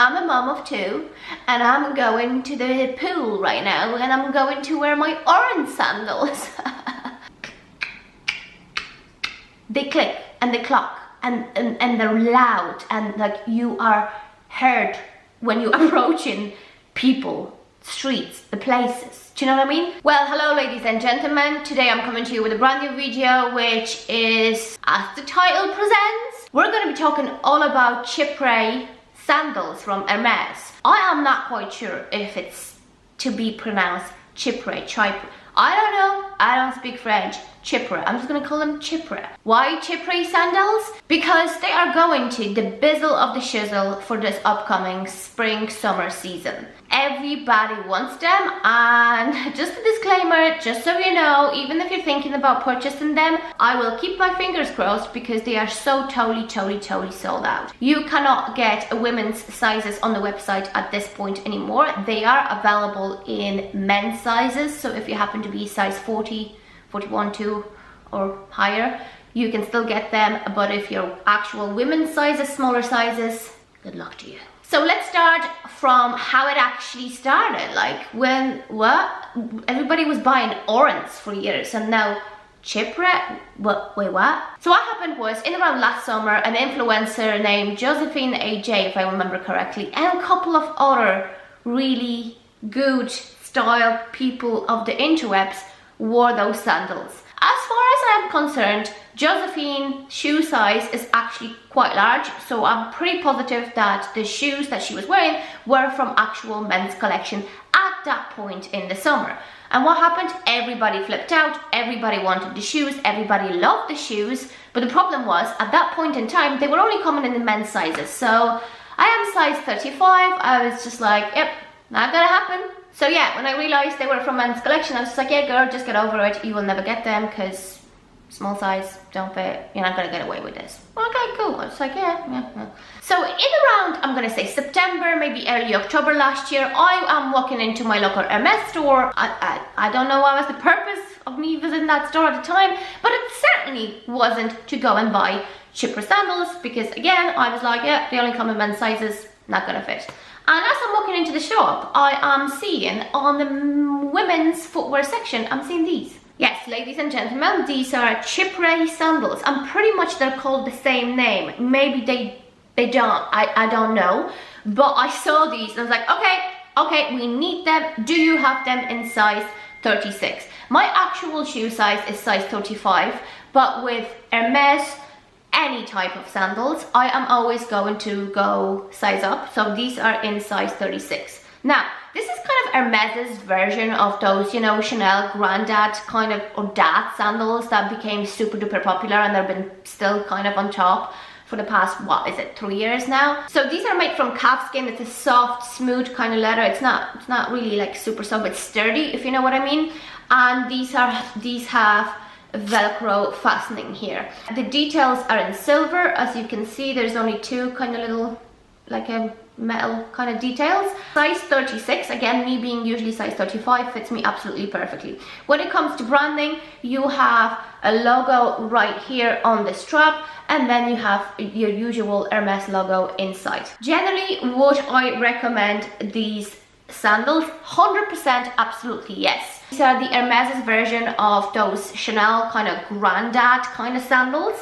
I'm a mom of two, and I'm going to the pool right now, and I'm going to wear my ORAN sandals. They click and they clock and they're loud, and like you are heard when you're approaching people, streets, the places. Do you know what I mean? Well, hello ladies and gentlemen. Today I'm coming to you with a brand new video, which is, as the title presents, we're going to be talking all about Chypre sandals from Hermes. I am not quite sure if it's to be pronounced Chypre, Chypre. I don't know. I don't speak French. Chypre. I'm just gonna call them Chypre. Why Chypre sandals? Because they are going to the bizzle of the shizzle for this upcoming spring-summer season. Everybody wants them, and just a disclaimer, just so you know, even if you're thinking about purchasing them, I will keep my fingers crossed because they are so totally sold out. You cannot get women's sizes on the website at this point anymore. They are available in men's sizes, so if you happen to be size 40, 41, 2 or higher, you can still get them, but if your actual women's sizes, smaller sizes, good luck to you. So let's start from how it actually started. Like everybody was buying ORANs for years, and now Chypre, wait, what? So what happened was, in around last summer, an influencer named Josephine AJ, if I remember correctly, and a couple of other really good style people of the interwebs wore those sandals. As far as I'm concerned, Josephine's shoe size is actually quite large, so I'm pretty positive that the shoes that she was wearing were from actual men's collection at that point in the summer. And what happened? Everybody flipped out, everybody wanted the shoes, everybody loved the shoes, but the problem was, at that point in time, they were only coming in the men's sizes. So I am size 35, I was just like, yep, not gonna happen. So yeah, when I realized they were from men's collection, I was just like, yeah girl, just get over it, you will never get them because small size, don't fit, you're not gonna get away with this. Okay, cool. I was like, yeah. So in around, I'm gonna say September, maybe early October last year, I am walking into my local Hermes store. I don't know what was the purpose of me visiting that store at the time, but it certainly wasn't to go and buy Chypre sandals, because again, I was like, yeah, they only come in men's sizes, not gonna fit. And as I'm walking into the shop, I am seeing on the women's footwear section, I'm seeing these. Yes, ladies and gentlemen, these are Chypre sandals. And pretty much they're called the same name. Maybe they don't, I don't know. But I saw these and I was like, okay, we need them. Do you have them in size 36? My actual shoe size is size 35, but with Hermes, any type of sandals, I am always going to go size up. So these are in size 36. Now, this is kind of Hermes's version of those, you know, Chanel granddad kind of, or dad sandals that became super duper popular, and they've been still kind of on top for the past, what is it, 3 years now. So these are made from calfskin. It's a soft, smooth kind of leather. It's not really like super soft, but sturdy, if you know what I mean. And these have Velcro fastening here. The details are in silver. As you can see, there's only two kind of little, like a metal kind of details. Size 36, again, me being usually size 35, fits me absolutely perfectly. When it comes to branding, you have a logo right here on the strap, and then you have your usual Hermes logo inside. Generally, would I recommend these sandals? 100% absolutely yes. These are the Hermes's version of those Chanel kind of granddad kind of sandals.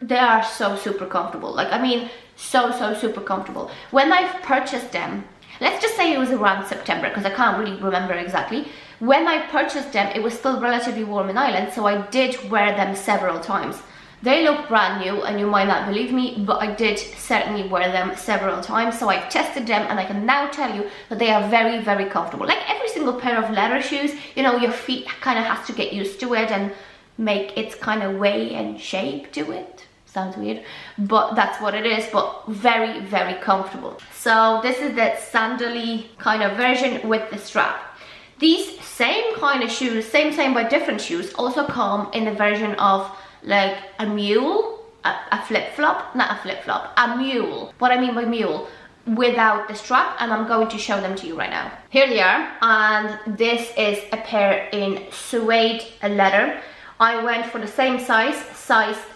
They are so super comfortable. Like, I mean, so super comfortable. When I purchased them, let's just say it was around September, because I can't really remember exactly. When I purchased them, it was still relatively warm in Ireland, so I did wear them several times. They look brand new, and you might not believe me, but I did certainly wear them several times. So I've tested them, and I can now tell you that they are very comfortable. Like every single pair of leather shoes, you know, your feet kind of has to get used to it and make its kind of way and shape to it. Sounds weird, but that's what it is. But very comfortable. So this is the sandal-y kind of version with the strap. These same kind of shoes, same but different shoes, also come in the version of like a mule, a flip-flop, not a flip-flop, a mule. What I mean by mule, without the strap, and I'm going to show them to you right now. Here they are, and this is a pair in suede leather. I went for the same size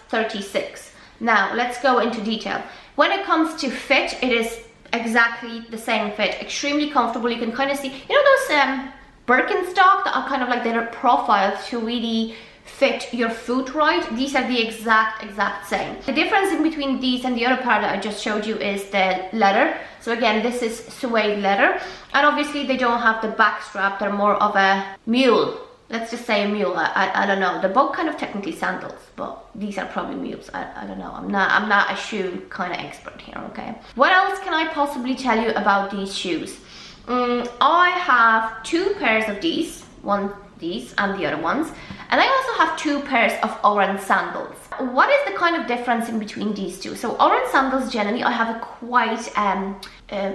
36. Now let's go into detail. When it comes to fit, it is exactly the same fit, extremely comfortable. You can kind of see, you know those Birkenstock that are kind of like their profile to really fit your foot right? These are the exact same. The difference in between these and the other pair that I just showed you is the leather. So again, this is suede leather, and obviously they don't have the back strap. They're more of a mule. Let's just say a mule. I don't know. They're both kind of technically sandals, but these are probably mules. I don't know. I'm not a shoe kind of expert here, okay? What else can I possibly tell you about these shoes? I have 2 pairs of these. One these and the other ones. And I also have 2 pairs of ORAN sandals. What is the kind of difference in between these two? So ORAN sandals, generally, I have a quite,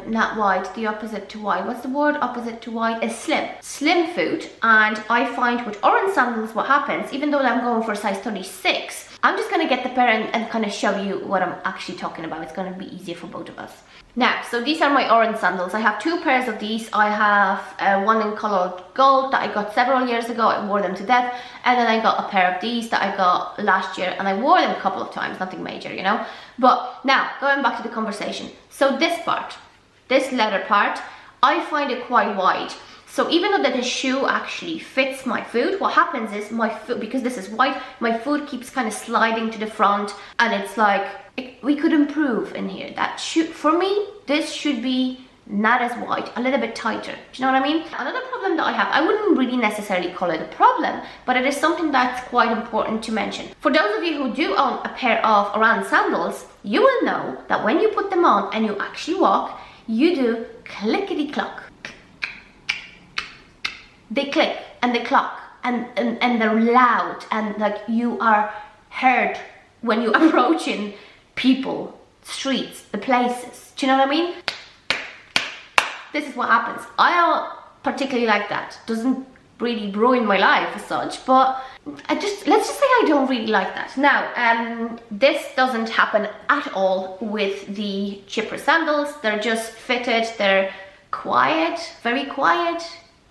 not wide, the opposite to wide. What's the word opposite to wide? Is slim foot. And I find with ORAN sandals, what happens, even though I'm going for size 36, I'm just going to get the pair and kind of show you what I'm actually talking about. It's going to be easier for both of us. Now, so these are my ORAN sandals. I have 2 pairs of these. I have one in colored gold that I got several years ago. I wore them to death. And then I got a pair of these that I got last year, and I wore them a couple of times, nothing major, you know. But now, going back to the conversation. So this part, this leather part, I find it quite wide. So even though that the shoe actually fits my foot, what happens is my foot, because this is wide, my foot keeps kind of sliding to the front, and it's like, we could improve in here. That should, for me, this should be not as wide, a little bit tighter. Do you know what I mean? Another problem that I have, I wouldn't really necessarily call it a problem, but it is something that's quite important to mention. For those of you who do own a pair of ORAN sandals, you will know that when you put them on and you actually walk, you do clickety-clock. They click and they clock, and they're loud, and like you are heard when you're approaching people, streets, the places. Do you know what I mean? This is what happens. I don't particularly like that. Doesn't really ruin my life as such, but let's just say I don't really like that. Now, this doesn't happen at all with the Chypre sandals. They're just fitted, they're quiet, very quiet.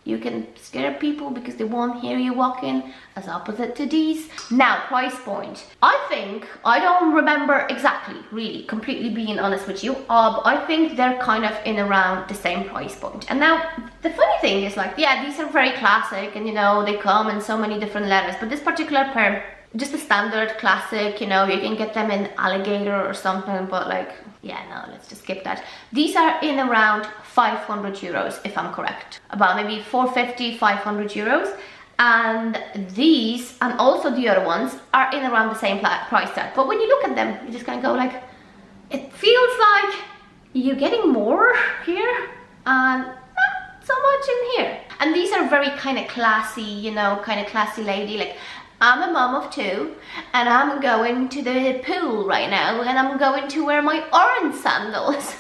You can scare people because they won't hear you walking, as opposite to these. Now, price point. I think, I don't remember exactly, really, completely being honest with you, but I think they're kind of in around the same price point. And now, the funny thing is, like, yeah, these are very classic, and you know, they come in so many different leathers, but this particular pair, just a standard classic, you know, you can get them in alligator or something, but like, yeah, no, let's just skip that. These are in around 500 euros, if I'm correct. About maybe 450, 500 euros. And these, and also the other ones, are in around the same price tag. But when you look at them, you just kind of go like, it feels like you're getting more here and not so much in here. And these are very kind of classy, you know, kind of classy lady, like, I'm a mom of 2 and I'm going to the pool right now and I'm going to wear my ORAN sandals.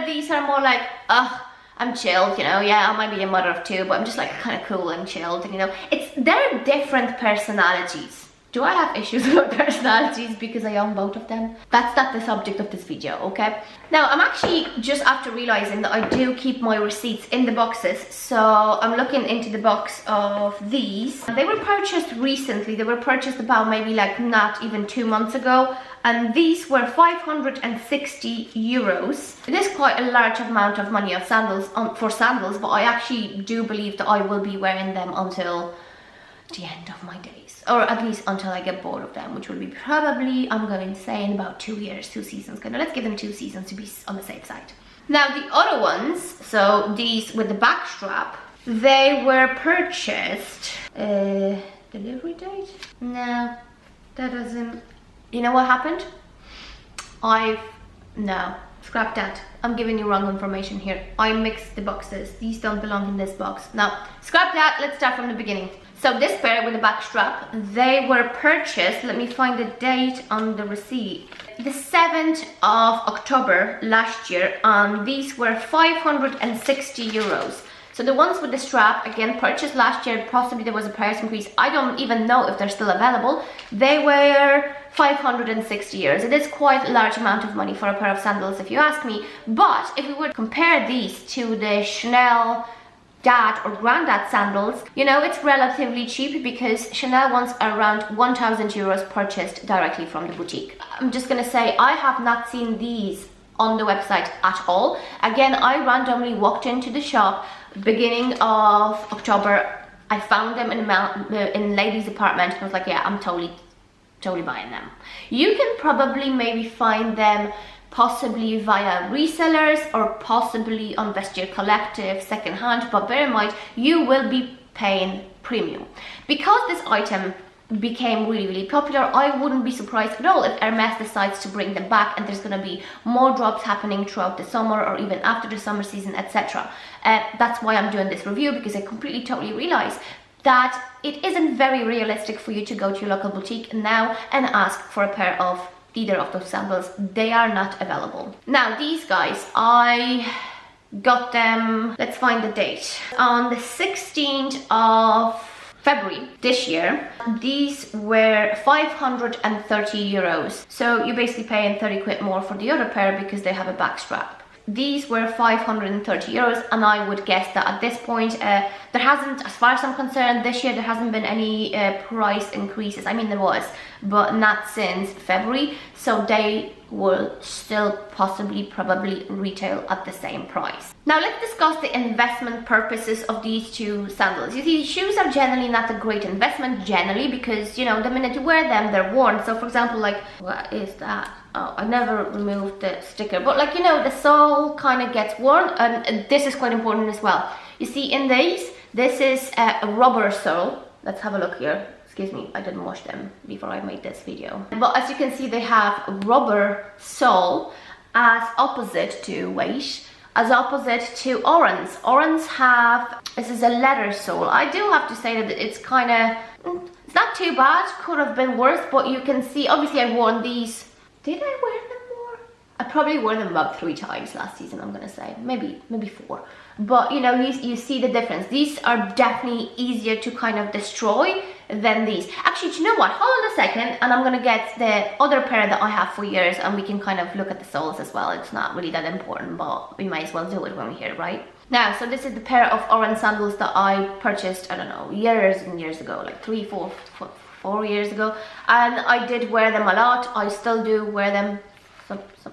These are more like, I'm chilled, you know, yeah, I might be a mother of 2, but I'm just like kind of cool and chilled, and you know, they're different personalities. Do I have issues with personalities because I own both of them? That's not the subject of this video, okay? Now, I'm actually just after realizing that I do keep my receipts in the boxes, so I'm looking into the box of these. They were purchased recently. They were purchased about maybe like not even 2 months ago, and these were 560 euros. It is quite a large amount of money of sandals for sandals, but I actually do believe that I will be wearing them until the end of my days, or at least until I get bored of them, which will be probably, I'm going to say, in about 2 years, 2 seasons. Let's give them 2 seasons to be on the safe side. Now, the other ones, so these with the back strap, they were purchased, delivery date? No, that doesn't, you know what happened? No, scrap that. I'm giving you wrong information here. I mixed the boxes. These don't belong in this box. Now, scrap that. Let's start from the beginning. So this pair with the back strap, they were purchased, let me find the date on the receipt, the 7th of October last year, and these were 560 euros. So the ones with the strap, again, purchased last year, possibly there was a price increase, I don't even know if they're still available. They were 560 euros. It is quite a large amount of money for a pair of sandals, if you ask me. But if we would compare these to the Chanel dad or granddad sandals, you know, it's relatively cheap because Chanel ones are around 1,000 euros purchased directly from the boutique. I'm just gonna say, I have not seen these on the website at all. Again, I randomly walked into the shop beginning of October. I found them in ladies' apartment and I was like, yeah, I'm totally buying them. You can probably maybe find them possibly via resellers or possibly on Vestiaire Collective secondhand, but bear in mind you will be paying premium. Because this item became really popular, I wouldn't be surprised at all if Hermes decides to bring them back and there's going to be more drops happening throughout the summer or even after the summer season, etc. That's why I'm doing this review, because I totally realize that it isn't very realistic for you to go to your local boutique now and ask for a pair of either of those sandals. They are not available. Now these guys, I got them, let's find the date, on the 16th of February this year. These were 530 euros. So you're basically paying 30 quid more for the other pair because they have a back strap. These were 530 euros, and I would guess that at this point, there hasn't, as far as I'm concerned, this year there hasn't been any price increases. I mean, there was, but not since February, so they will still probably retail at the same price. Now let's discuss the investment purposes of these two sandals. You see, shoes are generally not a great investment because, you know, the minute you wear them, they're worn. So for example, like, what is that? Oh, I never removed the sticker, but like, you know, the sole kind of gets worn, and this is quite important as well. You see, in these, this is a rubber sole. Let's have a look here. Excuse me, I didn't wash them before I made this video. But as you can see, they have a rubber sole as opposite to weight, as opposite to Oran's. Oran's have, this is a leather sole. I do have to say that it's kind of, it's not too bad, could have been worse, but you can see, obviously I've worn these. Did I wear them more? I probably wore them about 3 times last season, I'm gonna say, maybe 4. But you know, you see the difference. These are definitely easier to kind of destroy than these. Actually, do you know what? Hold on a second, and I'm gonna get the other pair that I have for years, and we can kind of look at the soles as well. It's not really that important, but we might as well do it when we're here, right? Now, so this is the pair of Oran sandals that I purchased, I don't know, years and years ago, like 4 years ago, and I did wear them a lot. I still do wear them,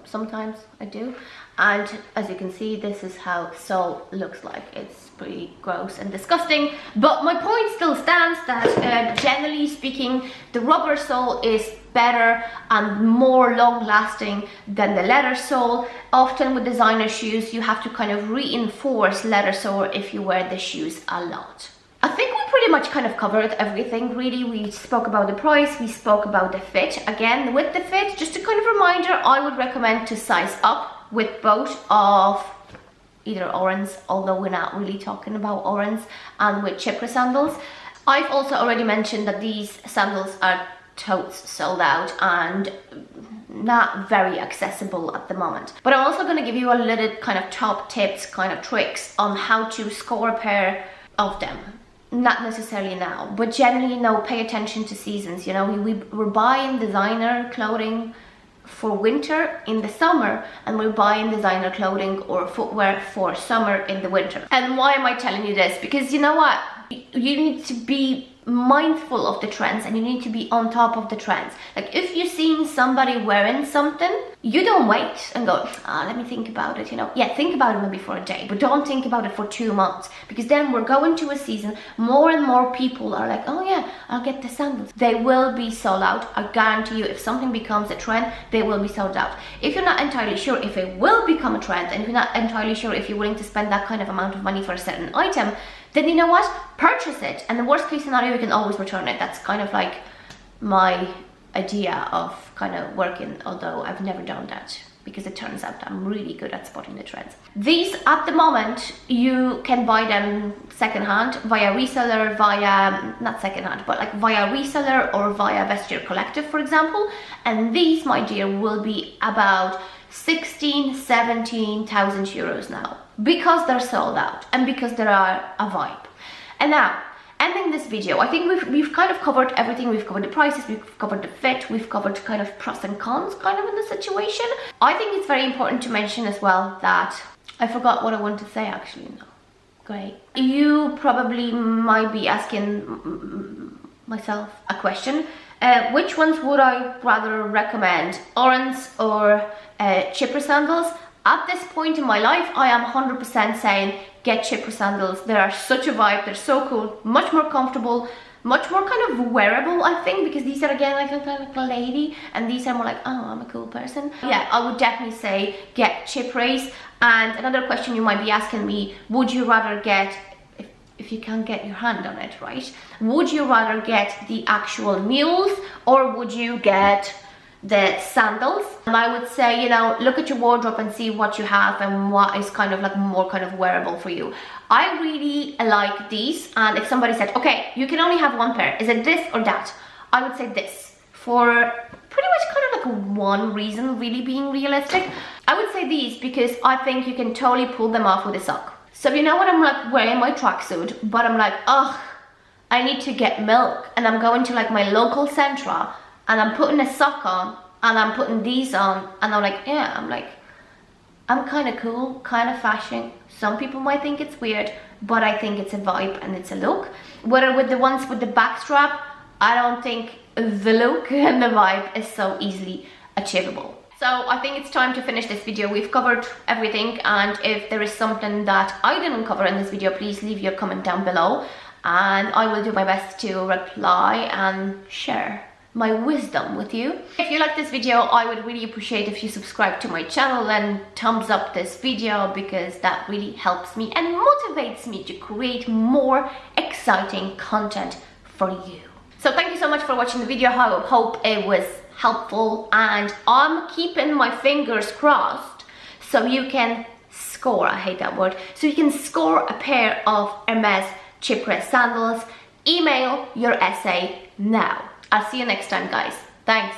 sometimes I do. And as you can see, this is how sole looks like. It's pretty gross and disgusting, but my point still stands that generally speaking, the rubber sole is better and more long lasting than the leather sole. Often with designer shoes, you have to kind of reinforce leather sole if you wear the shoes a lot. I think we pretty much kind of covered everything, really. We spoke about the price, we spoke about the fit. Again, with the fit, just a kind of reminder, I would recommend to size up with both of either Oran's, although we're not really talking about Oran's, and with Chypre sandals. I've also already mentioned that these sandals are totes sold out and not very accessible at the moment. But I'm also going to give you a little kind of top tips, kind of tricks on how to score a pair of them. Not necessarily now, but generally, you know, pay attention to seasons. You know, we're buying designer clothing for winter in the summer, and we're buying designer clothing or footwear for summer in the winter. And why am I telling you this? Because you know what? You need to be mindful of the trends, and you need to be on top of the trends. Like, if you're seeing somebody wearing something, you don't wait and go, let me think about it, you know. Yeah, think about it maybe for a day, but don't think about it for 2 months, because then we're going to a season, more and more people are like, oh yeah, I'll get the sandals. They will be sold out. I guarantee you, if something becomes a trend, they will be sold out. If you're not entirely sure if it will become a trend, and if you're not entirely sure if you're willing to spend that kind of amount of money for a certain item, then you know what? Purchase it. And the worst case scenario, you can always return it. That's kind of like my idea of kind of working, although I've never done that, because it turns out I'm really good at spotting the trends. These, at the moment, you can buy them secondhand via reseller, via, not secondhand, but like via reseller or via Vestiaire Collective, for example. And these, my dear, will be about 17,000 euros now, because they're sold out and because they are a vibe. And now, ending this video, I think we've kind of covered everything. We've covered the prices, we've covered the fit, we've covered kind of pros and cons kind of in the situation. I think it's very important to mention as well that I forgot what I wanted to say actually. No. Great. You probably might be asking myself a question. Which ones would I rather recommend? ORANS or CHYPRE sandals? At this point in my life, I am 100% saying get CHYPRE sandals. They are such a vibe, they're so cool, much more comfortable, much more kind of wearable, I think, because these are again like a lady, and these are more like, oh, I'm a cool person. Yeah, I would definitely say get CHYPREs. And another question you might be asking me, would you rather get, if you can't get your hand on it, right? Would you rather get the actual mules or would you get the sandals? And I would say, you know, look at your wardrobe and see what you have and what is kind of like more kind of wearable for you. I really like these, and if somebody said, okay, you can only have one pair, is it this or that? I would say this, for pretty much kind of like one reason, really being realistic. I would say these because I think you can totally pull them off with a sock. So you know what, I'm like wearing my tracksuit, but I'm like, oh, I need to get milk, and I'm going to like my local Centra, and I'm putting a sock on, and I'm putting these on, and I'm like, yeah, I'm kind of cool, kind of fashion. Some people might think it's weird, but I think it's a vibe and it's a look. Whether with the ones with the back strap, I don't think the look and the vibe is so easily achievable. So I think it's time to finish this video. We've covered everything, and if there is something that I didn't cover in this video, please leave your comment down below, and I will do my best to reply and share my wisdom with you. If you like this video, I would really appreciate if you subscribe to my channel and thumbs up this video, because that really helps me and motivates me to create more exciting content for you. So thank you so much for watching the video. I hope it was helpful, and I'm keeping my fingers crossed so you can score, I hate that word, so you can score a pair of HERMES CHYPRE sandals. Email your essay now. I'll see you next time, guys. Thanks.